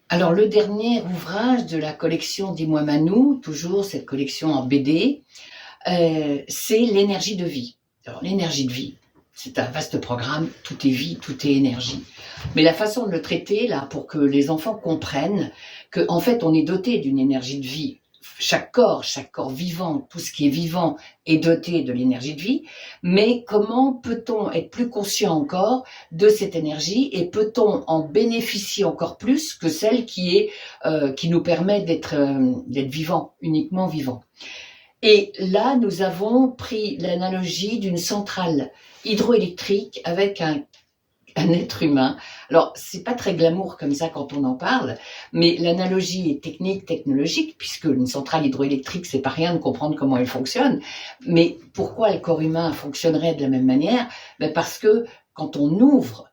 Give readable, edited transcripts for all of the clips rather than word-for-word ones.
Alors, le dernier ouvrage de la collection Dis-moi Manou, toujours cette collection en BD, c'est l'énergie de vie. Alors, l'énergie de vie, c'est un vaste programme, tout est vie, tout est énergie. Mais la façon de le traiter, là, pour que les enfants comprennent qu'en fait, on est doté d'une énergie de vie. Chaque corps vivant, tout ce qui est vivant est doté de l'énergie de vie, mais comment peut-on être plus conscient encore de cette énergie et peut-on en bénéficier encore plus que celle qui nous permet d'être vivant, uniquement vivant. Et là, nous avons pris l'analogie d'une centrale hydroélectrique avec un être humain. Alors, c'est pas très glamour comme ça quand on en parle, mais l'analogie est technique, technologique, puisque une centrale hydroélectrique, c'est pas rien de comprendre comment elle fonctionne. Mais pourquoi le corps humain fonctionnerait de la même manière? Parce que quand on ouvre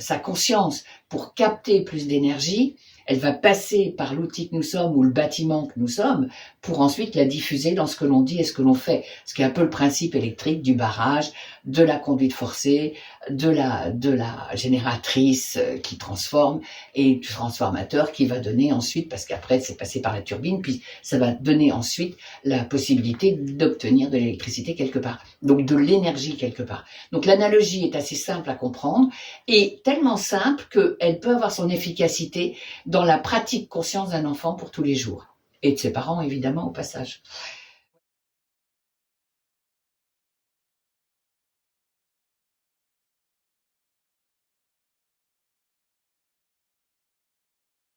sa conscience pour capter plus d'énergie, elle va passer par l'outil que nous sommes ou le bâtiment que nous sommes pour ensuite la diffuser dans ce que l'on dit et ce que l'on fait. Ce qui est un peu le principe électrique du barrage, de la conduite forcée, de la génératrice qui transforme et du transformateur qui va donner ensuite, parce qu'après c'est passé par la turbine, puis ça va donner ensuite la possibilité d'obtenir de l'électricité quelque part, donc de l'énergie quelque part. Donc l'analogie est assez simple à comprendre et tellement simple qu'elle peut avoir son efficacité dans la pratique conscience d'un enfant pour tous les jours. Et de ses parents, évidemment, au passage.